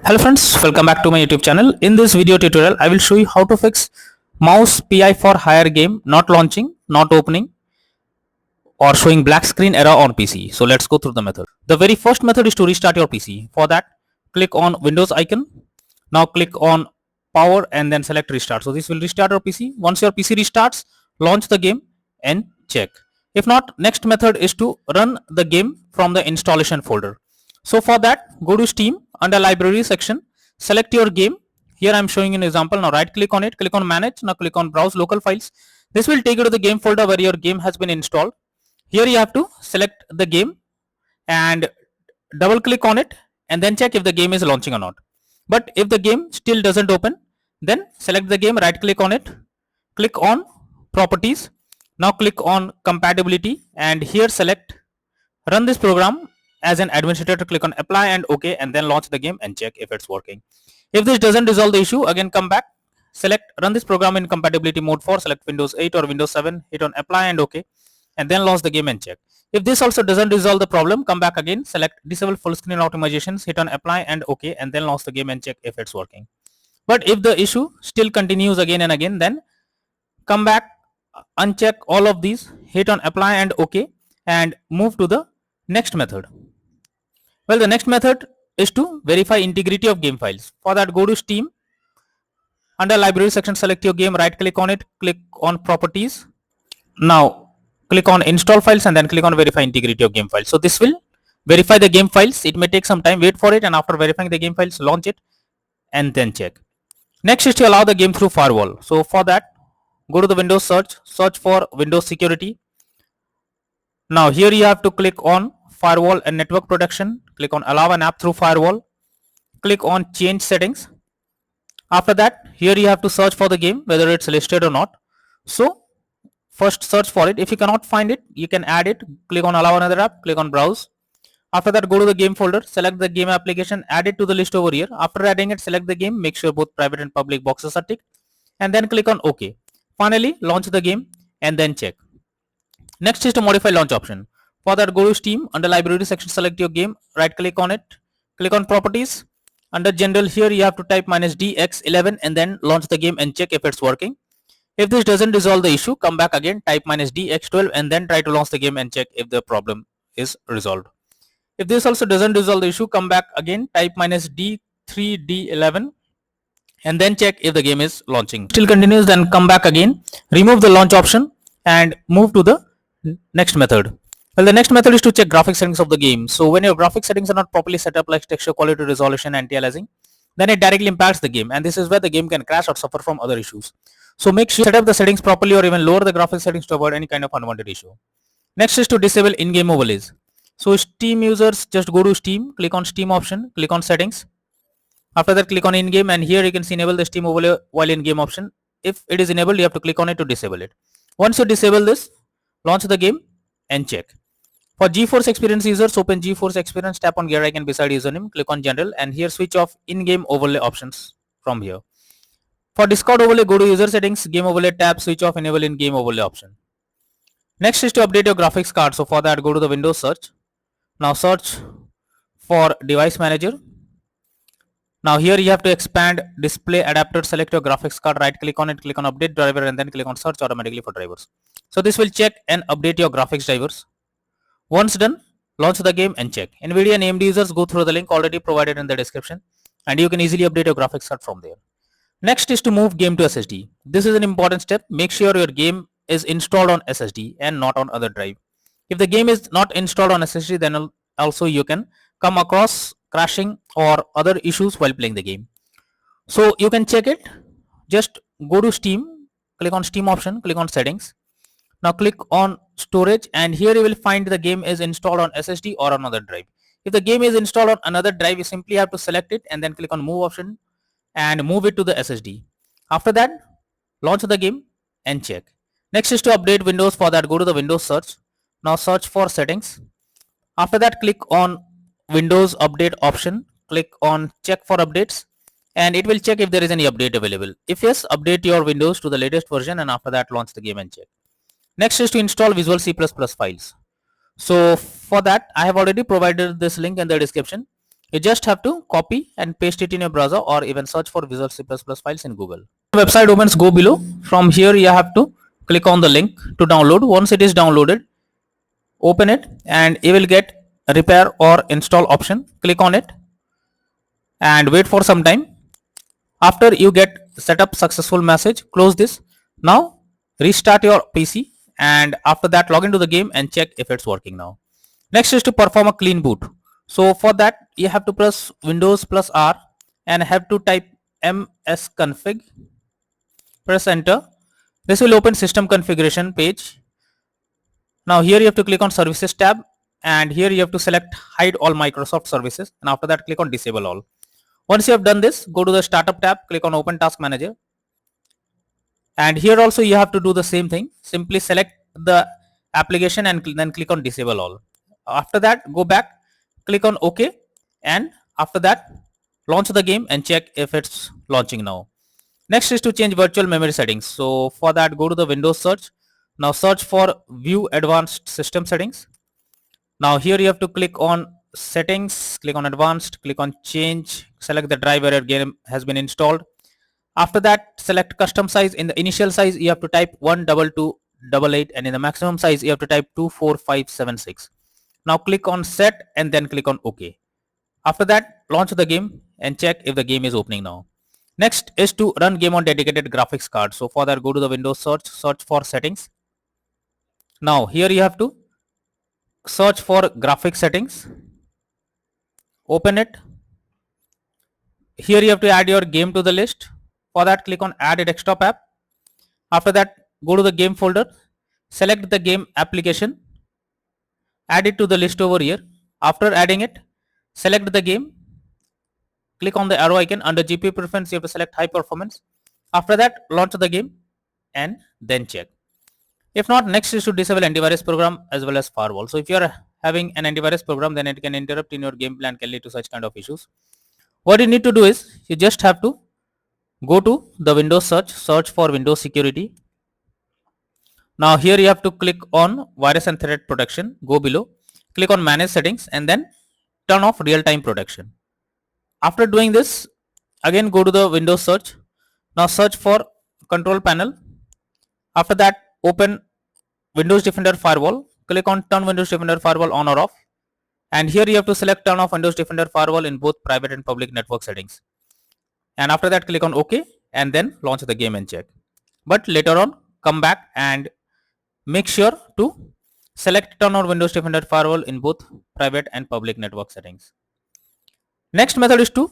Hello friends, welcome back to my YouTube channel. In this video tutorial, I will show you how to fix mouse PI for hire game not launching, not opening or showing black screen error on PC. So let's go through the method. The very first method is to restart your PC. For that, click on Windows icon. Now click on power and then select restart. So this will restart your PC. Once your PC restarts, launch the game and check. If not, next method is to run the game from the installation folder. So for that, go to Steam under library section, select your game. Here I am showing an example. Now right click on it, click on manage. Now click on browse local files. This will take you to the game folder where your game has been installed. Here you have to select the game and double click on it and then check if the game is launching or not. But if the game still doesn't open, then select the game, right click on it, click on properties. Now click on compatibility and here select run this program as an administrator. Click on apply and OK and then launch the game and check if it's working. If this doesn't resolve the issue, again come back, select run this program in compatibility mode 4, select Windows 8 or Windows 7, hit on apply and OK and then launch the game and check. If this also doesn't resolve the problem, come back again, select disable full screen optimizations, hit on apply and OK and then launch the game and check if it's working. But if the issue still continues again and again, then come back, uncheck all of these, hit on apply and OK and move to the next method. Well, the next method is to verify integrity of game files. For that, go to Steam. Under library section, select your game, right click on it, click on properties. Now click on install files and then click on verify integrity of game files. So this will verify the game files. It may take some time, wait for it, and after verifying the game files, launch it and then check. Next is to allow the game through firewall. So for that, go to the Windows search for Windows security. Now here you have to click on firewall and network protection, click on allow an app through firewall, click on change settings. After that, here you have to search for the game whether it's listed or not. So first search for it. If you cannot find it, you can add it, click on allow another app, click on browse. After that, go to the game folder, select the game application, add it to the list over here. After adding it, select the game, make sure both private and public boxes are ticked and then click on OK. Finally, launch the game and then check. Next is to modify launch option. For that, go to Steam, under library section, select your game, right click on it, click on properties. Under general, here you have to type -dx11 and then launch the game and check if it's working. If this doesn't resolve the issue, come back again, type -dx12 and then try to launch the game and check if the problem is resolved. If this also doesn't resolve the issue, come back again, type -d3d11 and then check if the game is launching. Still continues, then come back again, remove the launch option and move to the next method. Well, the next method is to check graphics settings of the game. So when your graphics settings are not properly set up, like texture quality, resolution, anti-aliasing, then it directly impacts the game, and this is where the game can crash or suffer from other issues. So make sure you set up the settings properly or even lower the graphics settings to avoid any kind of unwanted issue. Next is to disable in-game overlays. So Steam users, just go to Steam, click on Steam option, click on settings. After that, click on in-game and here you can see enable the Steam overlay while in-game option. If it is enabled, you have to click on it to disable it. Once you disable this, launch the game and check. For GeForce Experience users, open GeForce Experience, tap on gear icon beside username, click on general and here switch off in-game overlay options from here. For Discord overlay, go to user settings, game overlay tab, switch off enable in-game overlay option. Next is to update your graphics card. So for that, go to the Windows search. Now search for device manager. Now here you have to expand display adapter, select your graphics card, right click on it, click on update driver and then click on search automatically for drivers. So this will check and update your graphics drivers. Once done, launch the game and check. NVIDIA and AMD users, go through the link already provided in the description and you can easily update your graphics card from there. Next is to move game to SSD. This is an important step. Make sure your game is installed on SSD and not on other drive. If the game is not installed on SSD, then also you can come across crashing or other issues while playing the game. So you can check it. Just go to Steam, click on Steam option, click on settings. Now click on storage and here you will find the game is installed on SSD or another drive. If the game is installed on another drive, you simply have to select it and then click on move option and move it to the SSD. After that, launch the game and check. Next is to update Windows. For that, go to the Windows search. Now search for settings. After that, click on Windows update option, click on check for updates and it will check if there is any update available. If yes, update your Windows to the latest version and after that launch the game and check. Next is to install Visual C++ files. So for that, I have already provided this link in the description You just have to copy and paste it in your browser or even search for Visual C++ files in Google. Website opens, go below. From here you have to click on the link to download. Once it is downloaded, open it and you will get repair or install option. Click on it and wait for some time. After you get setup successful message, close this. Now restart your PC and after that log into the game and check if it's working now. Next is to perform a clean boot. So for that you have to press Windows plus R and have to type msconfig, press enter. This will open system configuration page. Now here you have to click on services tab and here you have to select hide all Microsoft services and after that click on disable all. Once you have done this, go to the startup tab, click on open task manager and here also you have to do the same thing. Simply select the application and then click on disable all. After that go back, click on OK and after that launch the game and check if it's launching now. Next is to change virtual memory settings. So for that go to the Windows search. Now search for view advanced system settings. Now here you have to click on settings, click on advanced, click on change, select the drive where your game has been installed. After that select custom size. In the initial size you have to type 12288 and in the maximum size you have to type 24576. Now click on set and then click on OK. After that launch the game and check if the game is opening now. Next is to run game on dedicated graphics card. So for that go to the Windows search for settings. Now here you have to search for graphics settings, open it. Here you have to add your game to the list. For that click on add a desktop app. After that go to the game folder, select the game application, add it to the list over here. After adding it, select the game, click on the arrow icon. Under GPU preference you have to select high performance. After that launch the game and then check. If not, next is to disable antivirus program as well as firewall. So if you are having an antivirus program, then it can interrupt in your gameplay and can lead to such kind of issues. What you need to do is you just have to go to the Windows search for Windows security. Now here you have to click on virus and threat protection, go below, click on manage settings and then turn off real-time protection. After doing this, again go to the Windows search. Now search for control panel. After that open Windows Defender Firewall, click on turn Windows Defender Firewall on or off and here you have to select turn off Windows Defender Firewall in both private and public network settings and after that click on OK and then launch the game and check. But later on come back and make sure to select turn on Windows Defender Firewall in both private and public network settings. Next method is to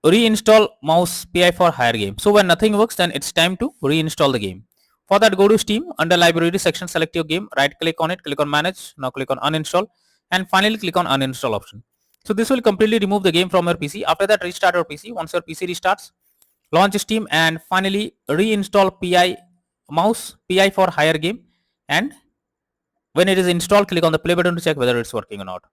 reinstall mouse PI for higher game. So when nothing works, then it's time to reinstall the game. For that go to Steam, under library section select your game, right click on it, click on manage, now click on uninstall and finally click on uninstall option. So this will completely remove the game from your PC. After that restart your PC. Once your PC restarts, launch Steam and finally reinstall mouse PI for higher game and when it is installed click on the play button to check whether it's working or not.